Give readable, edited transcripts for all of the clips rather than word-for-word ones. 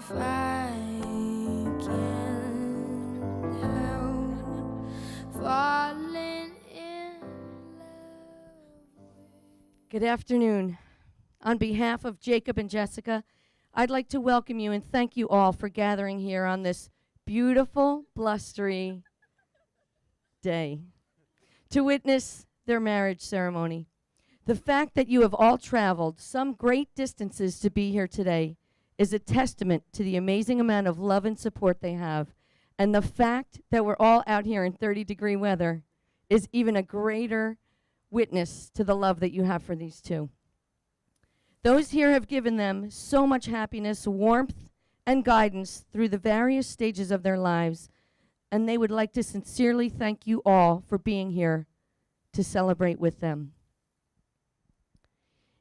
if I can help falling in love. Good afternoon. On behalf of Jacob and Jessica, I'd like to welcome you and thank you all for gathering here on this beautiful, blustery day to witness their marriage ceremony. The fact that you have all traveled some great distances to be here today is a testament to the amazing amount of love and support they have. And the fact that we're all out here in 30-degree weather is even a greater witness to the love that you have for these two. Those here have given them so much happiness, warmth, and guidance through the various stages of their lives, and they would like to sincerely thank you all for being here to celebrate with them.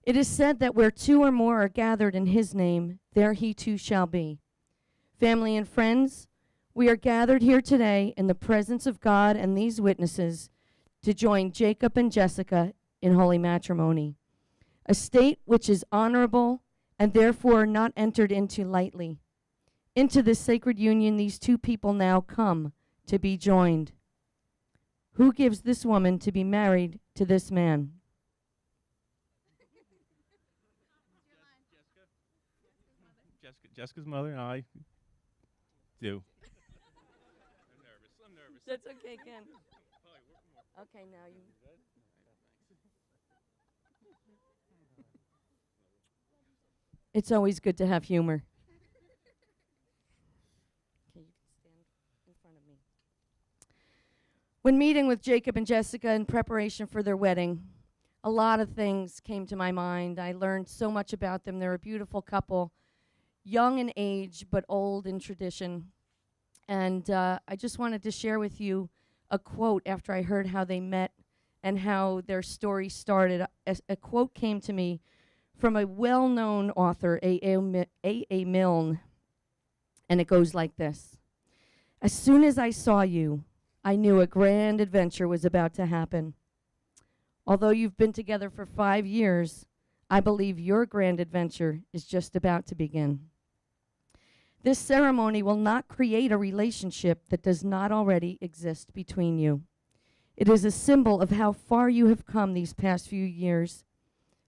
It is said that where two or more are gathered in his name, there he too shall be. Family and friends, we are gathered here today in the presence of God and these witnesses to join Jacob and Jessica in holy matrimony, a state which is honorable and therefore not entered into lightly. Into this sacred union these two people now come to be joined. Who gives this woman to be married to this man? Jessica's mother and I do. I'm nervous. That's okay, Ken. Okay, now you. It's always good to have humor. Okay, you can stand in front of me. When meeting with Jacob and Jessica in preparation for their wedding, a lot of things came to my mind. I learned so much about them. They're a beautiful couple, young in age, but old in tradition. And I just wanted to share with you a quote after I heard how they met and how their story started. A quote came to me from a well-known author, A.A. Milne, and it goes like this. As soon as I saw you, I knew a grand adventure was about to happen. Although you've been together for 5 years, I believe your grand adventure is just about to begin. This ceremony will not create a relationship that does not already exist between you. It is a symbol of how far you have come these past few years.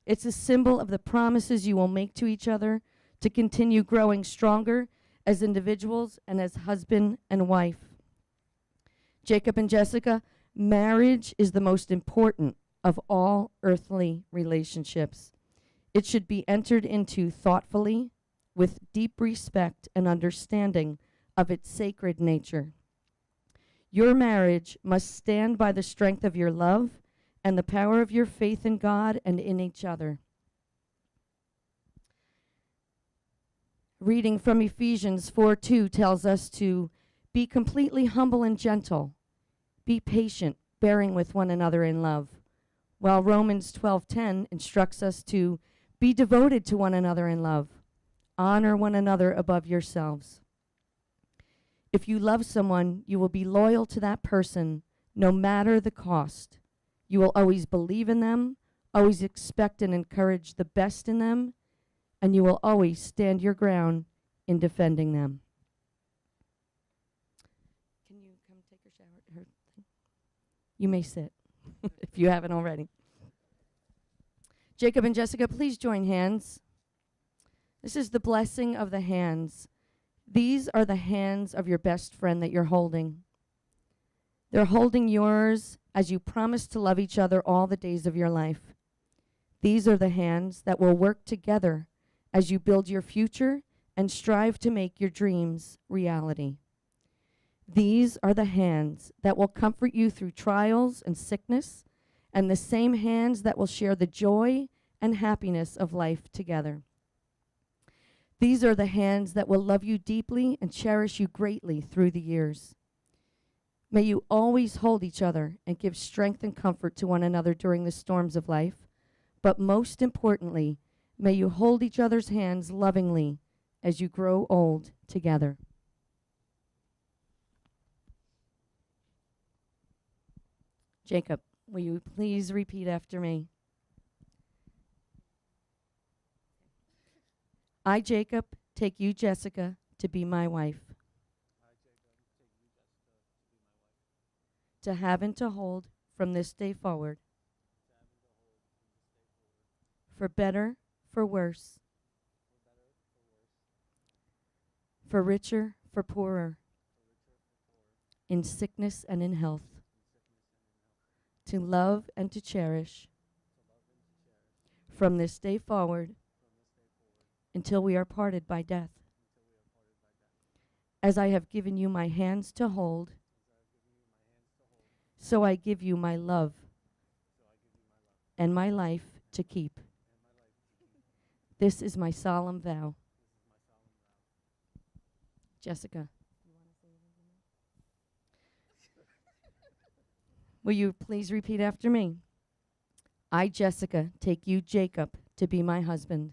It's a symbol of the promises you will make to each other to continue growing stronger as individuals and as husband and wife. Jacob and Jessica, marriage is the most important of all earthly relationships. It should be entered into thoughtfully, with deep respect and understanding of its sacred nature. Your marriage must stand by the strength of your love and the power of your faith in God and in each other. Reading from Ephesians 4:2 tells us to be completely humble and gentle, be patient, bearing with one another in love, while Romans 12:10 instructs us to be devoted to one another in love. Honor one another above yourselves. If you love someone, you will be loyal to that person no matter the cost. You will always believe in them, always expect and encourage the best in them, and you will always stand your ground in defending them. Can you come take your shower? You may sit if you haven't already. Jacob and Jessica, please join hands. This is the blessing of the hands. These are the hands of your best friend that you're holding. They're holding yours as you promise to love each other all the days of your life. These are the hands that will work together as you build your future and strive to make your dreams reality. These are the hands that will comfort you through trials and sickness, and the same hands that will share the joy and happiness of life together. These are the hands that will love you deeply and cherish you greatly through the years. May you always hold each other and give strength and comfort to one another during the storms of life, but most importantly, may you hold each other's hands lovingly as you grow old together. Jacob, will you please repeat after me? I, Jacob, take you, Jessica, to be my wife, to have and to hold from this day forward, for better, for worse, for richer, for poorer, in sickness and in health, to love and to cherish from this day forward until we are parted by death. As I have given you my hands to hold, so I give you my love and my life to keep. This is my solemn vow. Jessica, will you please repeat after me? I, Jessica, take you, Jacob, to be my husband,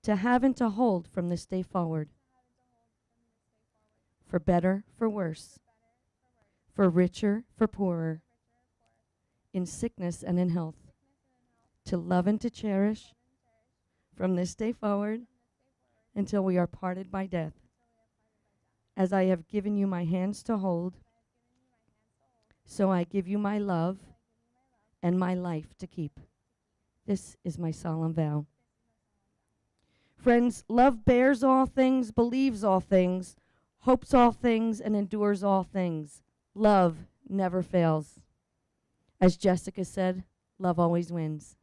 to have and to hold from this day forward, for better, for worse, for richer, for poorer, in sickness and in health, to love and to cherish from this day forward until we are parted by death. As I have given you my hands to hold, so I give you my love and my life to keep. This is my solemn vow. Friends, love bears all things, believes all things, hopes all things, and endures all things. Love never fails. As Jessica said, love always wins.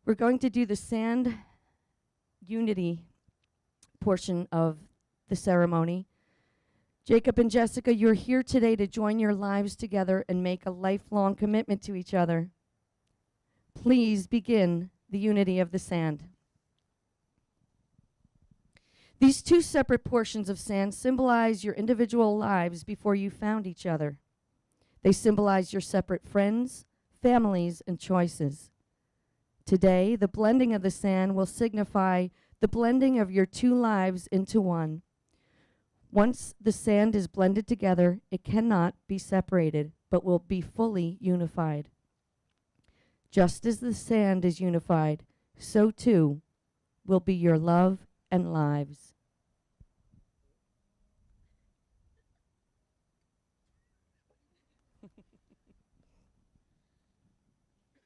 We're going to do the sand unity portion of the ceremony. Jacob and Jessica, you're here today to join your lives together and make a lifelong commitment to each other. Please begin the unity of the sand. These two separate portions of sand symbolize your individual lives before you found each other. They symbolize your separate friends, families, and choices. Today, the blending of the sand will signify the blending of your two lives into one. Once the sand is blended together, it cannot be separated, but will be fully unified. Just as the sand is unified, so too will be your love and lives.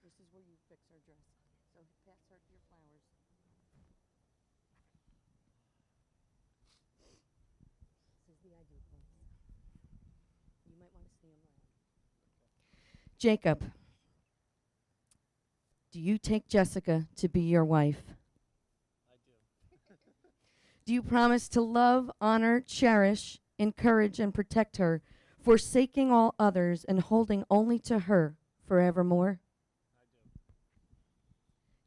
This is where you fix our dress. So pass her your flowers. This is the ID place. You might want to stand loud. Jacob, do you take Jessica to be your wife? I do. Do you promise to love, honor, cherish, encourage, and protect her, forsaking all others and holding only to her forevermore? I do.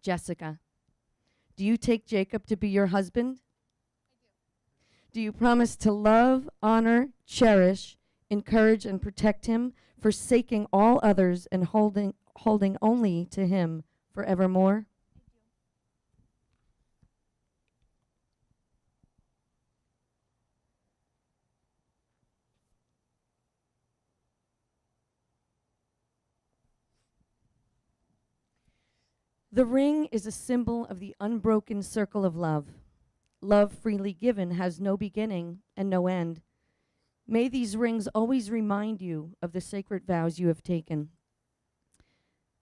Jessica, do you take Jacob to be your husband? I do. Do you promise to love, honor, cherish, encourage, and protect him, forsaking all others and holding only to him forevermore? The ring is a symbol of the unbroken circle of love. Love freely given has no beginning and no end. May these rings always remind you of the sacred vows you have taken.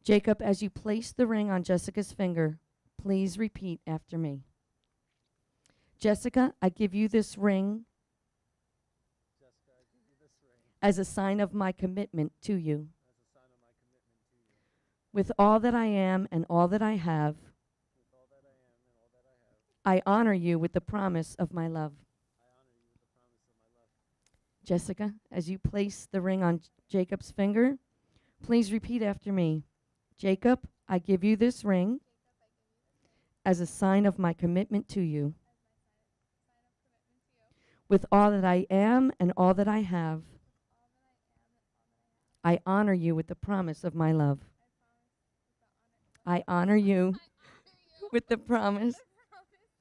Jacob, as you place the ring on Jessica's finger, please repeat after me. Jessica, I give you this ring Jessica, I give you this ring as a sign of my commitment to you. as a sign of my commitment to you. With all that I am and all that I have, With all that I am and all that I have, I honor you with the promise of my love. I honor you with the promise of my love. Jessica, as you place the ring on Jacob's finger, please repeat after me. Jacob, I give you this ring as a sign of my commitment to you. With all that I am and all that I have, I honor you with the promise of my love. I honor you with the promise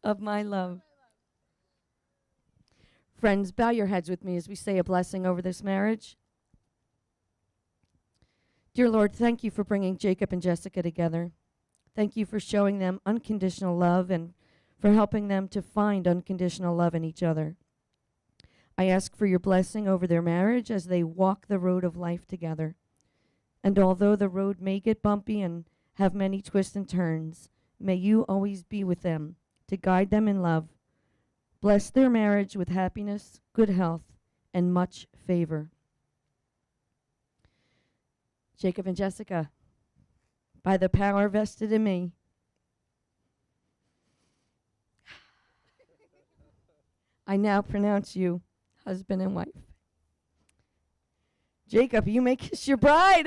of my love. Friends, bow your heads with me as we say a blessing over this marriage. Dear Lord, thank you for bringing Jacob and Jessica together. Thank you for showing them unconditional love and for helping them to find unconditional love in each other. I ask for your blessing over their marriage as they walk the road of life together. And although the road may get bumpy and have many twists and turns, may you always be with them to guide them in love. Bless their marriage with happiness, good health, and much favor. Jacob and Jessica, by the power vested in me, I now pronounce you husband and wife. Jacob, you may kiss your bride.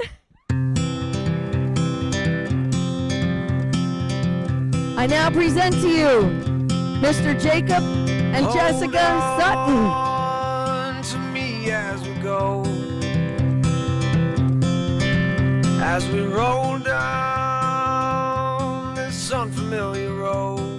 I now present to you Mr. Jacob and Jessica Sutton. On to me as we go, as we roll down this unfamiliar road.